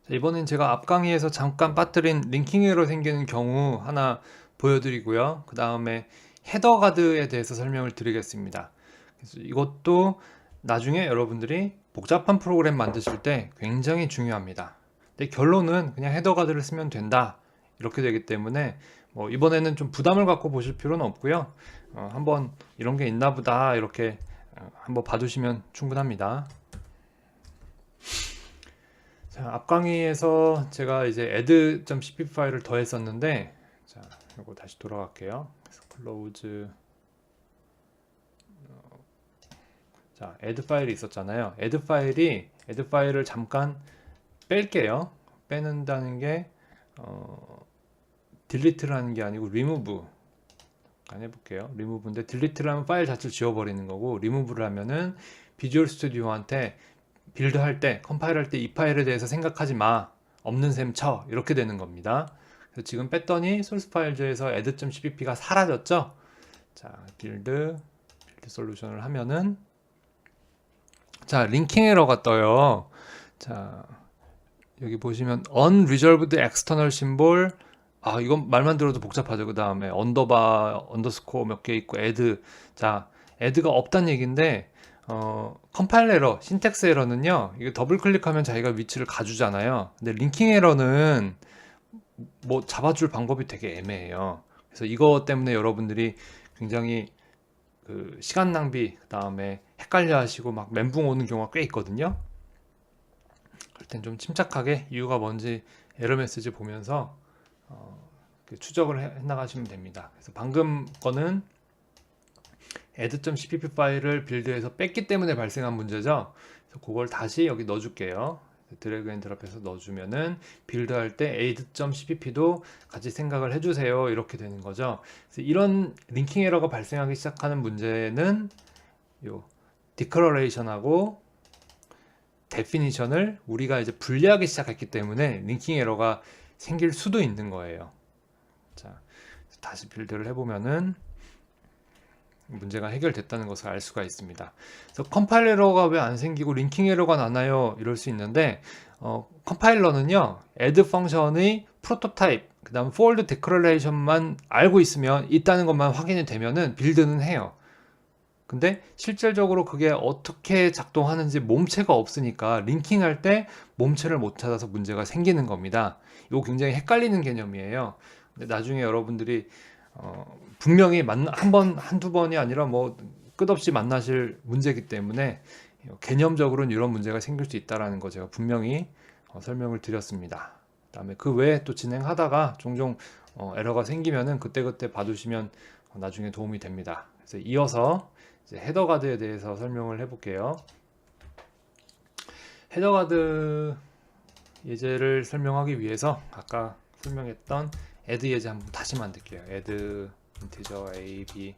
자, 이번엔 제가 앞 강의에서 잠깐 빠뜨린 링킹 에러 생기는 경우 하나 보여드리고요. 그 다음에 헤더 가드에 대해서 설명을 드리겠습니다. 그래서 이것도 나중에 여러분들이 복잡한 프로그램 만드실 때 굉장히 중요합니다. 근데 결론은 그냥 헤더 가드를 쓰면 된다. 이렇게 되기 때문에 뭐 이번에는 좀 부담을 갖고 보실 필요는 없고요. 한번 이런 게 있나 보다 이렇게 한번 봐두시면 충분합니다. 자, 앞 강의에서 제가 이제 add.cpp 파일을 더했었는데, 자, 이거 다시 돌아갈게요. 그래서 close. 자, add 파일이 있었잖아요. add 파일을 잠깐 뺄게요. 빼는다는 게 delete를 하는 게 아니고 remove. 잠깐 해볼게요. remove인데 delete를 하면 파일 자체를 지워버리는 거고, remove를 하면은 비주얼 스튜디오한테 빌드할 때, 컴파일할 때 이 파일에 대해서 생각하지 마. 없는 셈 쳐. 이렇게 되는 겁니다. 그래서 지금 뺐더니 소스 파일즈에서 add.cpp가 사라졌죠? 자, 빌드 솔루션을 하면은 자, 링킹 에러가 떠요. 자, 여기 보시면 unresolved external symbol. 아, 이건 말만 들어도 복잡하죠. 그 다음에 언더바, 언더스코어 몇 개 있고 add. 자, add가 없단 얘기인데 컴파일 에러, 신텍스 에러는요, 이게 더블 클릭하면 자기가 위치를 가주잖아요. 근데 링킹 에러는 뭐 잡아줄 방법이 되게 애매해요. 그래서 이거 때문에 여러분들이 굉장히 그 시간 낭비, 그 다음에 헷갈려 하시고 막 멘붕 오는 경우가 꽤 있거든요. 그럴 땐 좀 침착하게 이유가 뭔지 에러 메시지 보면서 추적을 해 나가시면 됩니다. 그래서 방금 거는 add.cpp 파일을 빌드에서 뺐기 때문에 발생한 문제죠. 그래서 그걸 다시 여기 넣어줄게요. 드래그 앤 드랍해서 넣어주면은 빌드할 때 add.cpp도 같이 생각을 해주세요. 이렇게 되는 거죠. 그래서 이런 링킹 에러가 발생하기 시작하는 문제는 요 디클러레이션하고 데피니션을 우리가 이제 분리하기 시작했기 때문에 링킹 에러가 생길 수도 있는 거예요. 자, 다시 빌드를 해보면은 문제가 해결됐다는 것을 알 수가 있습니다. 그래서 컴파일 에러가 왜 안 생기고 링킹 에러가 나나요? 이럴 수 있는데 컴파일러는요 add 펑션의 프로토타입 그 다음 fold declaration만 알고 있으면 있다는 것만 확인이 되면은 빌드는 해요. 근데 실질적으로 그게 어떻게 작동하는지 몸체가 없으니까 링킹할 때 몸체를 못 찾아서 문제가 생기는 겁니다. 이거 굉장히 헷갈리는 개념이에요. 근데 나중에 여러분들이 분명히 한 번, 한두 번이 아니라 뭐 끝없이 만나실 문제이기 때문에 개념적으로는 이런 문제가 생길 수 있다는 거 제가 분명히 설명을 드렸습니다. 그다음에 그 외에 또 진행하다가 종종 에러가 생기면은 그때그때 봐두시면 나중에 도움이 됩니다. 그래서 이어서 이제 헤더 가드에 대해서 설명을 해볼게요. 헤더 가드 예제를 설명하기 위해서 아까 설명했던 add 예제 한번 다시 만들게요. add integer a, b,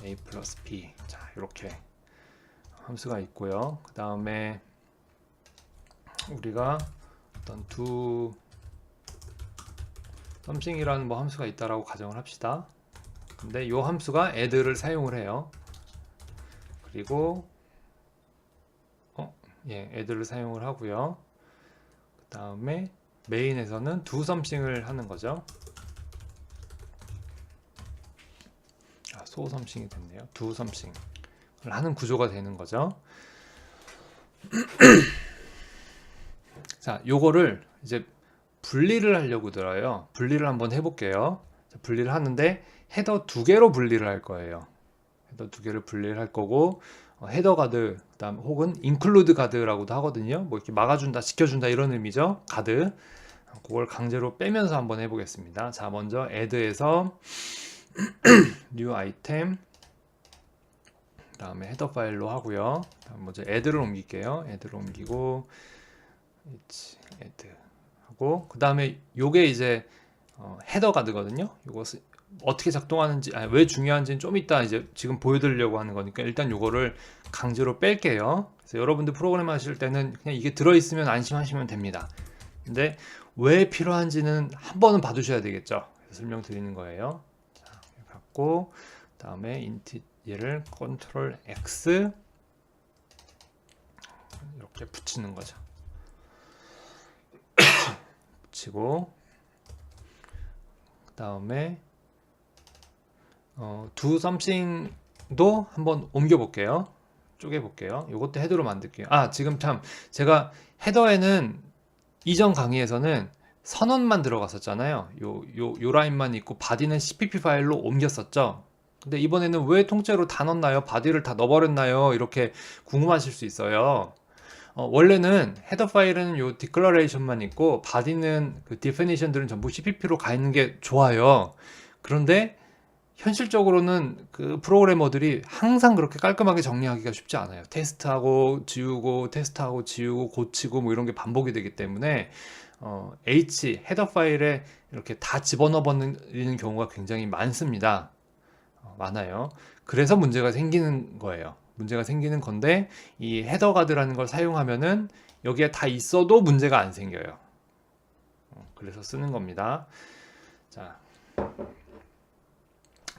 a 플러스 b. 자, 이렇게 함수가 있고요. 그 다음에 우리가 어떤 두 something이라는 뭐 함수가 있다라고 가정을 합시다. 근데 이 함수가 add를 사용을 해요. 그리고 add를 사용을 하고요. 그 다음에 메인에서는 두 something을 하는 거죠. 소 something이 됐네요. 두 something을 하는 구조가 되는 거죠. 자, 요거를 이제 분리를 하려고 들어요. 분리를 한번 해볼게요. 자, 분리를 하는데 헤더 두 개로 분리를 할 거예요. 헤더 두 개를 분리를 할 거고 헤더 가드 그다음 혹은 인클루드 가드라고도 하거든요. 뭐 이렇게 막아준다, 지켜준다 이런 의미죠. 가드. 그걸 강제로 빼면서 한번 해보겠습니다. 자, 먼저 add에서 new item 그다음에 헤더 파일로 하고요. 다음 먼저 add를 옮길게요. add를 옮기고 add 하고 그 다음에 요게 이제 헤더 가드거든요. 요것을 어떻게 작동하는지 왜 중요한지는 좀 이따 이제 지금 보여드리려고 하는 거니까 일단 요거를 강제로 뺄게요. 그래서 여러분들 프로그램 하실 때는 그냥 이게 들어있으면 안심하시면 됩니다. 근데 왜 필요한지는 한 번은 봐두셔야 되겠죠. 그래서 설명드리는 거예요. 자, 갖고 그다음에 인트 얘를 컨트롤 X 이렇게 붙이는 거죠. 붙이고 그 다음에 do something도 한번 옮겨 볼게요. 쪼개 볼게요. 이것도 헤더로 만들게요. 지금 참 제가 헤더에는 이전 강의에서는 선언만 들어갔었잖아요. 요 라인만 있고 바디는 cpp 파일로 옮겼었죠. 근데 이번에는 왜 통째로 다 넣었나요? 바디를 다 넣어버렸나요? 이렇게 궁금하실 수 있어요. 원래는 헤더 파일은 요 디클러레이션만 있고 바디는 그 디피니션들은 전부 cpp로 가 있는 게 좋아요. 그런데 현실적으로는 그 프로그래머들이 항상 그렇게 깔끔하게 정리하기가 쉽지 않아요. 테스트하고 지우고 테스트하고 지우고 고치고 뭐 이런 게 반복이 되기 때문에 헤더 파일에 이렇게 다 집어넣어 버리는 경우가 굉장히 많습니다. 많아요. 그래서 문제가 생기는 거예요. 문제가 생기는 건데 이 헤더 가드라는 걸 사용하면은 여기에 다 있어도 문제가 안 생겨요. 그래서 쓰는 겁니다. 자,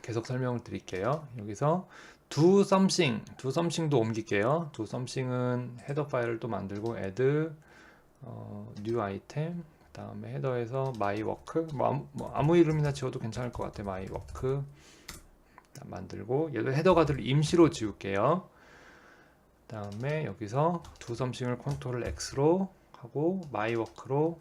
계속 설명을 드릴게요. 여기서 do something도 옮길게요. do something은 헤더 파일을 또 만들고 add new item 그 다음에 헤더에서 my work 아무 이름이나 지워도 괜찮을 것 같아요. my work 만들고 얘도 헤더 가드를 임시로 지울게요. 그 다음에 여기서 do something을 컨트롤 X로 하고 my work로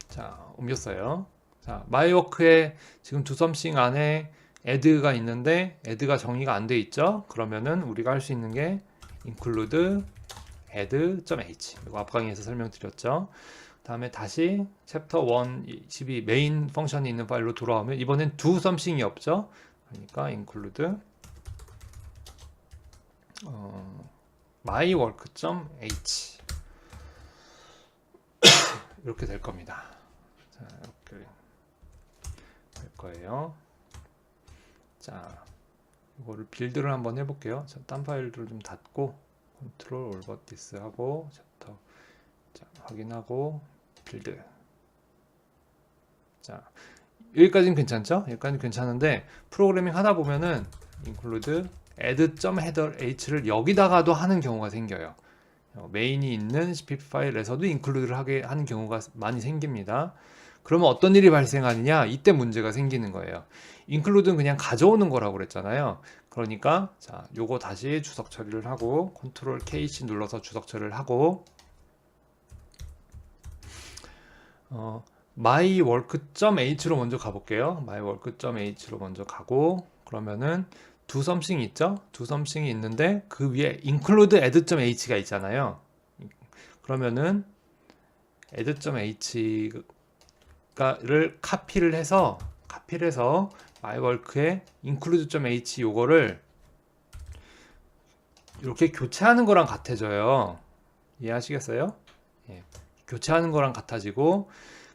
자 옮겼어요. 자, mywork에 지금 do something 안에 add가 있는데 add가 정의가 안 돼 있죠? 그러면은 우리가 할 수 있는 게 include add.h 이거 앞 강의에서 설명드렸죠. 다음에 다시 챕터 1 12 메인 펑션이 있는 파일로 돌아오면 이번엔 do something이 없죠? 그러니까 include mywork.h 이렇게 될 겁니다. 자, 이렇게 될 거예요. 자, 이거를 빌드를 한번 해볼게요. 자, 딴 파일들을 좀 닫고 컨트롤 올버티스 하고 챕터 자, 확인하고 빌드. 자, 여기까지는 괜찮죠? 여기까지는 괜찮은데 프로그래밍 하다 보면은 include add.headerh를 여기다가도 하는 경우가 생겨요. 메인이 있는 cpp 파일에서도 include를 하게 하는 경우가 많이 생깁니다. 그러면 어떤 일이 발생하느냐? 이때 문제가 생기는 거예요. include는 그냥 가져오는 거라고 그랬잖아요. 그러니까 자, 요거 다시 주석 처리를 하고 컨트롤 KC 눌러서 주석 처리를 하고 mywork.h로 먼저 가볼게요. mywork.h로 먼저 가고 그러면은 do something 있죠? do something이 있는데 그 위에 include add.h가 있잖아요. 그러면은 add.h를 카피를 해서 mywork에 include.h 요거를 이렇게 교체하는 거랑 같아져요. 이해하시겠어요? 예. 교체하는 거랑 같아지고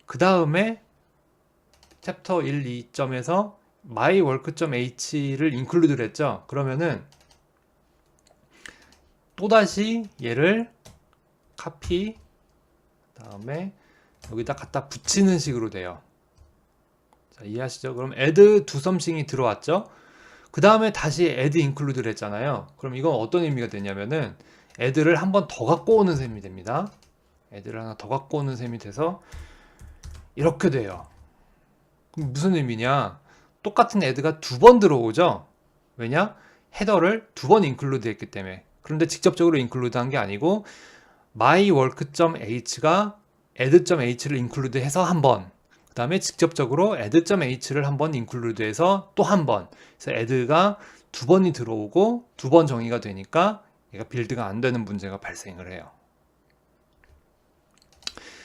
그 다음에 챕터 1, 2점에서 mywork.h를 include를 했죠. 그러면은 또다시 얘를 카피 다음에 여기다 갖다 붙이는 식으로 돼요. 자, 이해하시죠? 그럼 add do something이 들어왔죠. 그 다음에 다시 add include를 했잖아요. 그럼 이건 어떤 의미가 되냐면은 add를 한 번 더 갖고 오는 셈이 됩니다. add를 하나 더 갖고 오는 셈이 돼서 이렇게 돼요. 그럼 무슨 의미냐? 똑같은 add가 두 번 들어오죠. 왜냐? 헤더를 두 번 include 했기 때문에. 그런데 직접적으로 include 한 게 아니고 mywork.h가 add.h를 include 해서 한 번, 그 다음에 직접적으로 add.h를 한 번 include 해서 또 한 번. 그래서 add가 두 번이 들어오고 두 번 정의가 되니까 얘가 빌드가 안 되는 문제가 발생을 해요.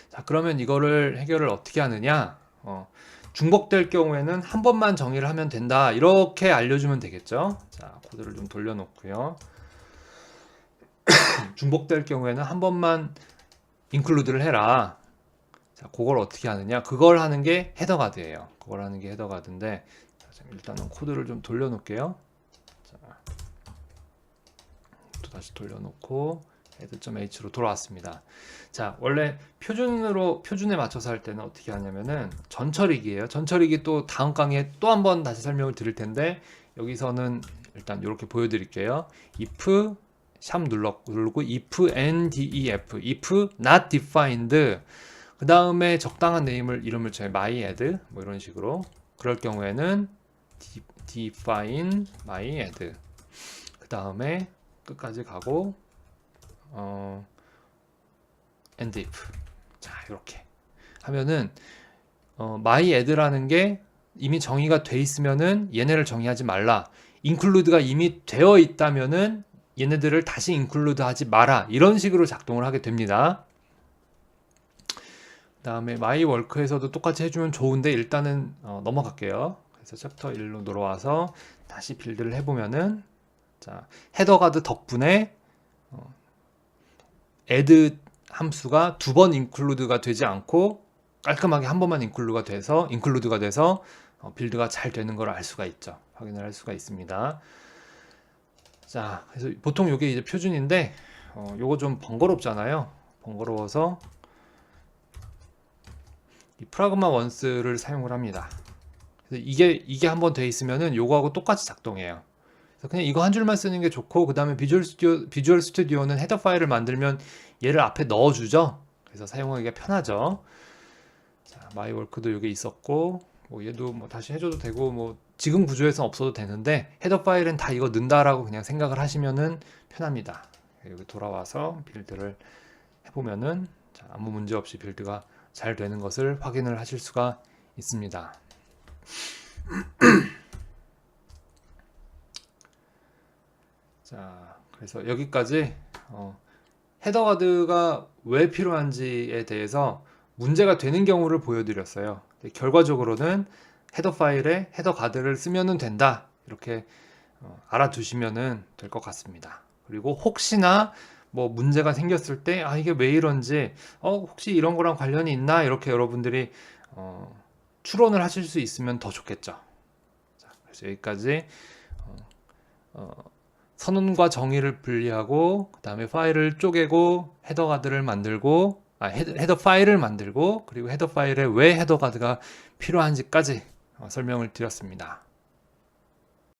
자, 그러면 이거를 해결을 어떻게 하느냐? 중복될 경우에는 한 번만 정의를 하면 된다. 이렇게 알려주면 되겠죠. 자, 코드를 좀 돌려놓고요. 중복될 경우에는 한 번만 include를 해라. 자, 그걸 어떻게 하느냐? 그걸 하는 게 헤더 가드예요. 그걸 하는 게 헤더 가드인데 일단은 코드를 좀 돌려놓을게요. 자, 또 다시 돌려놓고 add.h로 돌아왔습니다. 자, 원래 표준에 맞춰서 할 때는 어떻게 하냐면은 전처리기예요. 전처리기 또 다음 강의에 또 한 번 다시 설명을 드릴 텐데 여기서는 일단 이렇게 보여드릴게요. if 샵 누르고 if ndef if not defined 그 다음에 적당한 이름을 줘요. myAdd 뭐 이런 식으로. 그럴 경우에는 define myAdd 그 다음에 끝까지 가고 and if 자 이렇게 하면은 myAdd라는 게 이미 정의가 돼 있으면은 얘네를 정의하지 말라. include가 이미 되어 있다면은 얘네들을 다시 include 하지 마라. 이런 식으로 작동을 하게 됩니다. 그 다음에 mywork에서도 똑같이 해주면 좋은데 일단은 넘어갈게요. 그래서 챕터 1로 들어와서 다시 빌드를 해보면은 자 헤더 가드 덕분에 add 함수가 두 번 include가 되지 않고 깔끔하게 한 번만 include가 돼서 빌드가 잘 되는 걸 알 수가 있죠. 확인을 할 수가 있습니다. 자, 그래서 보통 이게 이제 표준인데 요거 좀 번거롭잖아요. 번거로워서 이 프라그마 원스를 사용을 합니다. 그래서 이게 한번 돼 있으면은 요거하고 똑같이 작동해요. 그래서 그냥 이거 한 줄만 쓰는 게 좋고 그 다음에 비주얼 스튜디오는 헤더 파일을 만들면 얘를 앞에 넣어주죠. 그래서 사용하기가 편하죠. 자, 마이워크도 여기 있었고 뭐 얘도 뭐 다시 해줘도 되고 뭐 지금 구조에서 없어도 되는데 헤더 파일은 다 이거 넣는다라고 그냥 생각을 하시면은 편합니다. 여기 돌아와서 빌드를 해보면은 자, 아무 문제 없이 빌드가 잘 되는 것을 확인을 하실 수가 있습니다. 자, 그래서 여기까지 헤더 가드가 왜 필요한지에 대해서 문제가 되는 경우를 보여드렸어요. 결과적으로는 헤더 파일에 헤더 가드를 쓰면 된다. 이렇게 알아두시면 될 것 같습니다. 그리고 혹시나 뭐 문제가 생겼을 때 이게 왜 이런지 혹시 이런 거랑 관련이 있나 이렇게 여러분들이 추론을 하실 수 있으면 더 좋겠죠. 자, 그래서 여기까지 선언과 정의를 분리하고 그 다음에 파일을 쪼개고 헤더 가드를 만들고 헤더 파일을 만들고 그리고 헤더 파일에 왜 헤더 가드가 필요한지까지 설명을 드렸습니다.